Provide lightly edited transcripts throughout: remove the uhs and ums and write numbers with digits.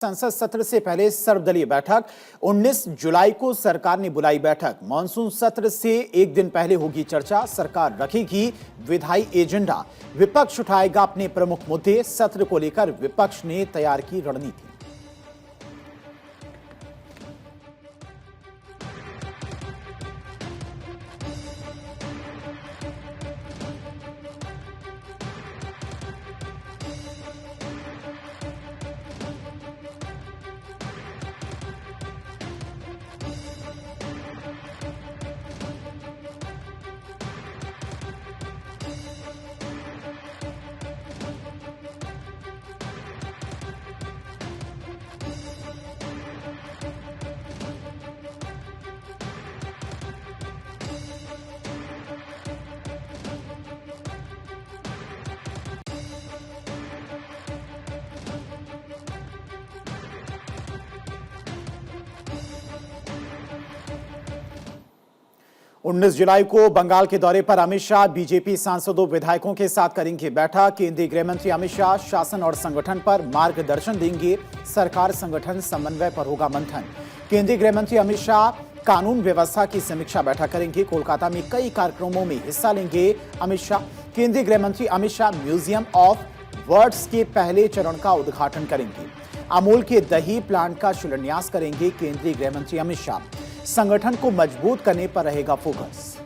संसद सत्र से पहले सर्वदलीय बैठक 19 जुलाई को सरकार ने बुलाई बैठक। मानसून सत्र से एक दिन पहले होगी चर्चा। सरकार रखेगी विधायी एजेंडा। विपक्ष उठाएगा अपने प्रमुख मुद्दे। सत्र को लेकर विपक्ष ने तैयार की रणनीति। 19 जुलाई को बंगाल के दौरे पर अमित शाह बीजेपी सांसदों विधायकों के साथ करेंगे बैठक। केंद्रीय गृह मंत्री अमित शाह शासन और संगठन पर मार्गदर्शन देंगे। सरकार संगठन समन्वय पर होगा मंथन। केंद्रीय गृह मंत्री अमित शाह कानून व्यवस्था की समीक्षा बैठक करेंगे। कोलकाता में कई कार्यक्रमों में हिस्सा लेंगे अमित शाह। केंद्रीय गृह मंत्री Amit Shah museum of words के पहले चरण का उद्घाटन करेंगे। अमूल के दही प्लांट का शिलान्यास करेंगे केंद्रीय गृह मंत्री अमित शाह। संगठन को मजबूत करने पर रहेगा फोकस।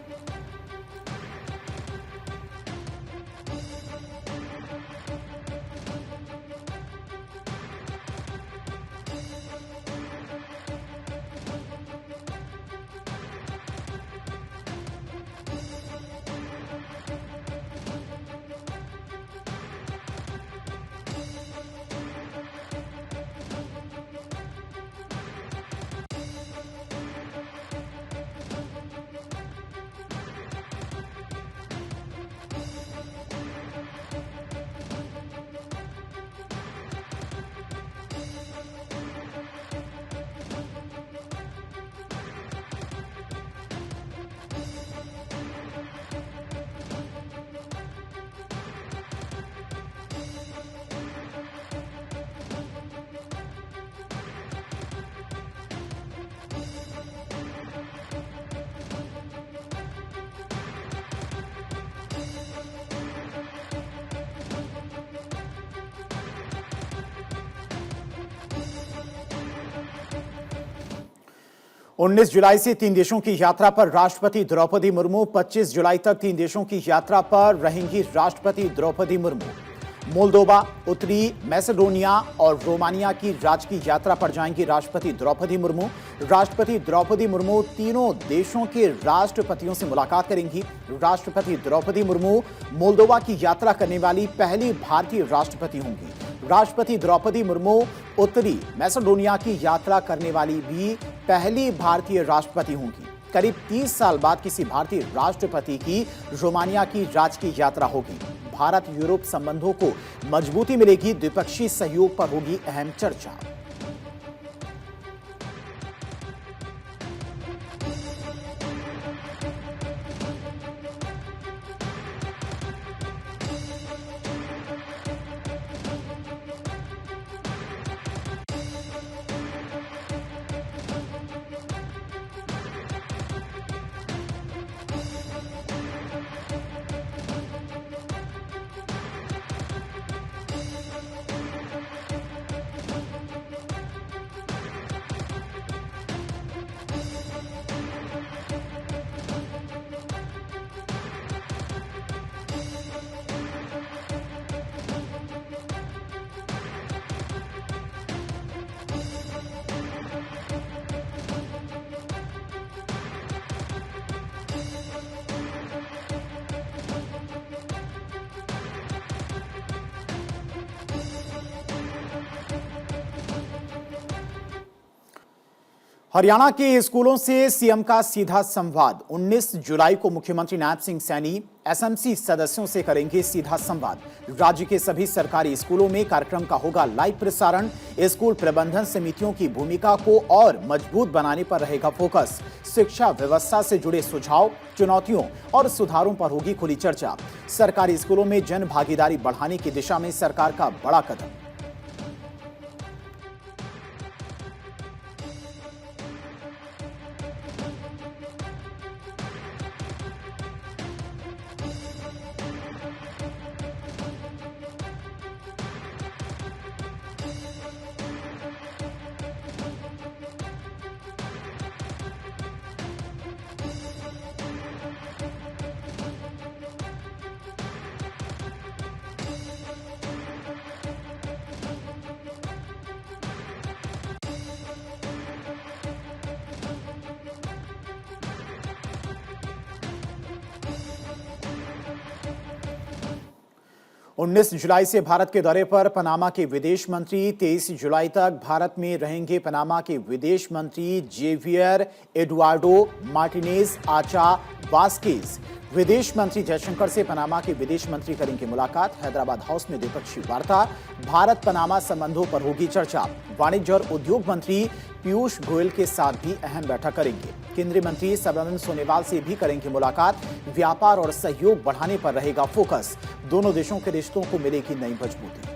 उन्नीस जुलाई से 3 देशों की यात्रा पर राष्ट्रपति द्रौपदी मुर्मू। 25 जुलाई तक 3 देशों की यात्रा पर रहेंगी राष्ट्रपति द्रौपदी मुर्मू। मोल्दोवा, उत्तरी मैसेडोनिया और रोमानिया की राजकीय यात्रा पर जाएंगी राष्ट्रपति द्रौपदी मुर्मू। राष्ट्रपति द्रौपदी मुर्मू तीनों देशों के राष्ट्रपतियों से मुलाकात करेंगी। राष्ट्रपति द्रौपदी मुर्मू मोल्दोवा की यात्रा करने वाली पहली भारतीय राष्ट्रपति होंगी। राष्ट्रपति द्रौपदी मुर्मू उत्तरी मैसेडोनिया की यात्रा करने वाली भी पहली भारतीय राष्ट्रपति होंगी। करीब 30 साल बाद किसी भारतीय राष्ट्रपति की रोमानिया की राजकीय यात्रा होगी। भारत यूरोप संबंधों को मजबूती मिलेगी। द्विपक्षीय सहयोग पर होगी अहम चर्चा। हरियाणा के स्कूलों से सीएम का सीधा संवाद। 19 जुलाई को मुख्यमंत्री नायब सिंह सैनी एसएमसी सदस्यों से करेंगे सीधा संवाद। राज्य के सभी सरकारी स्कूलों में कार्यक्रम का होगा लाइव प्रसारण। स्कूल प्रबंधन समितियों की भूमिका को और मजबूत बनाने पर रहेगा फोकस। शिक्षा व्यवस्था से जुड़े सुझाव, चुनौतियों और सुधारों पर होगी खुली चर्चा। सरकारी स्कूलों में जन भागीदारी बढ़ाने की दिशा में सरकार का बड़ा कदम। 19 जुलाई से भारत के दौरे पर पनामा के विदेश मंत्री। 23 जुलाई तक भारत में रहेंगे पनामा के विदेश मंत्री जेवियर एडुआर्डो मार्टिनेज आचा वास्केज। विदेश मंत्री जयशंकर से पनामा के विदेश मंत्री करेंगे मुलाकात। हैदराबाद हाउस में द्विपक्षीय वार्ता। भारत पनामा संबंधों पर होगी चर्चा। वाणिज्य और उद्योग मंत्री पीयूष गोयल के साथ भी अहम बैठक करेंगे। केंद्रीय मंत्री सर्बानंद सोनोवाल से भी करेंगे मुलाकात। व्यापार और सहयोग बढ़ाने पर रहेगा फोकस। दोनों देशों के रिश्तों को मिलेगी नई मजबूती।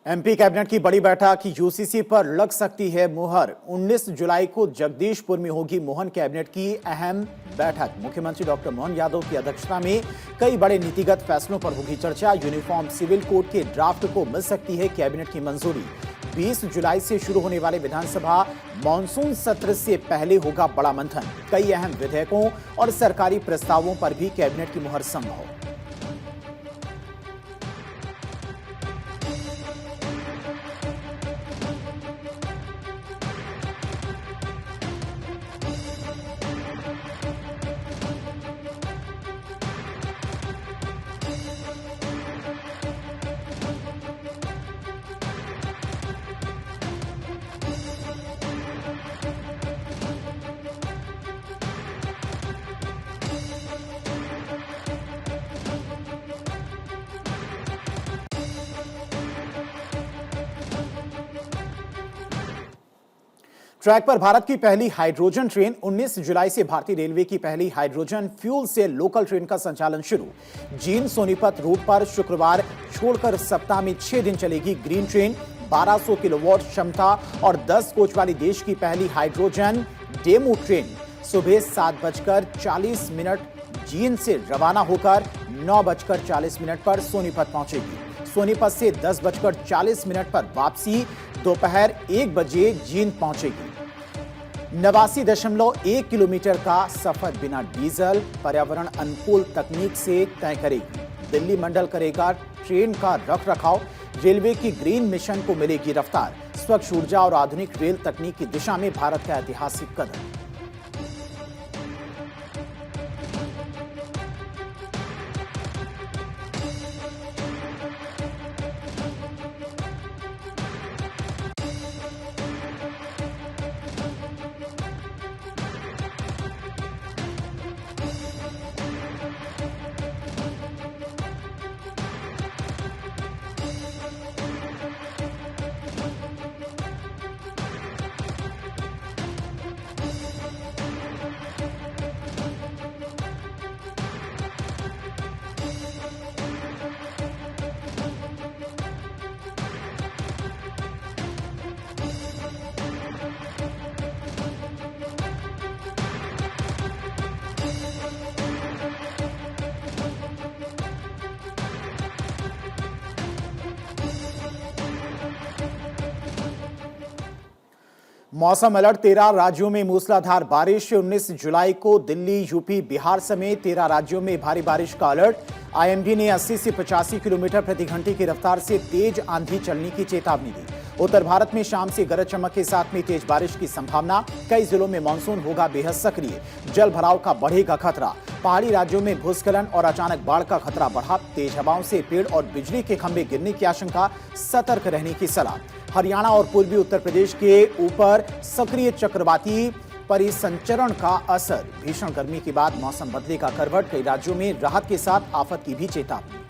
एमपी कैबिनेट की बड़ी बैठक। यूसीसी पर लग सकती है मुहर। 19 जुलाई को जगदीशपुर में होगी मोहन कैबिनेट की अहम बैठक। मुख्यमंत्री डॉक्टर मोहन यादव की अध्यक्षता में कई बड़े नीतिगत फैसलों पर होगी चर्चा। यूनिफॉर्म सिविल कोड के ड्राफ्ट को मिल सकती है कैबिनेट की मंजूरी। 20 जुलाई से शुरू होने वाले विधानसभा मॉनसून सत्र से पहले होगा बड़ा मंथन। कई अहम विधेयकों और सरकारी प्रस्तावों पर भी कैबिनेट की मुहर संभव। ट्रैक पर भारत की पहली हाइड्रोजन ट्रेन। 19 जुलाई से भारतीय रेलवे की पहली हाइड्रोजन फ्यूल से लोकल ट्रेन का संचालन शुरू। जींद सोनीपत रूट पर शुक्रवार छोड़कर सप्ताह में 6 दिन चलेगी ग्रीन ट्रेन। 1200 किलोवाट क्षमता और 10 कोच वाली देश की पहली हाइड्रोजन डेमो ट्रेन सुबह 7:40 जींद से रवाना होकर 9:40 पर सोनीपत पहुंचेगी। सोनीपत से 10:40 पर वापसी दोपहर 1 बजे जींद पहुंचेगी। 89.1 किलोमीटर का सफर बिना डीजल पर्यावरण अनुकूल तकनीक से तय करेगी। दिल्ली मंडल करेगा ट्रेन का रख रखाव। रेलवे की ग्रीन मिशन को मिलेगी रफ्तार। स्वच्छ ऊर्जा और आधुनिक रेल तकनीक की दिशा में भारत का ऐतिहासिक कदम। मौसम अलर्ट। 13 राज्यों में मूसलाधार बारिश। 19 जुलाई को दिल्ली, यूपी, बिहार समेत 13 राज्यों में भारी बारिश का अलर्ट। आईएमडी ने 80 से 85 किलोमीटर प्रति घंटे की रफ्तार से तेज आंधी चलने की चेतावनी दी। उत्तर भारत में शाम से गरज चमक के साथ में तेज बारिश की संभावना। कई जिलों में मानसून होगा बेहद सक्रिय। जल भराव का बढ़ेगा खतरा। पहाड़ी राज्यों में भूस्खलन और अचानक बाढ़ का खतरा बढ़ा। तेज हवाओं से पेड़ और बिजली के खंभे गिरने की आशंका, सतर्क रहने की सलाह। हरियाणा और पूर्वी उत्तर प्रदेश के ऊपर सक्रिय चक्रवाती परिसंचरण का असर। भीषण गर्मी के बाद मौसम बदलेगा करवट, कई राज्यों में राहत के साथ आफत की भी चेतावनी।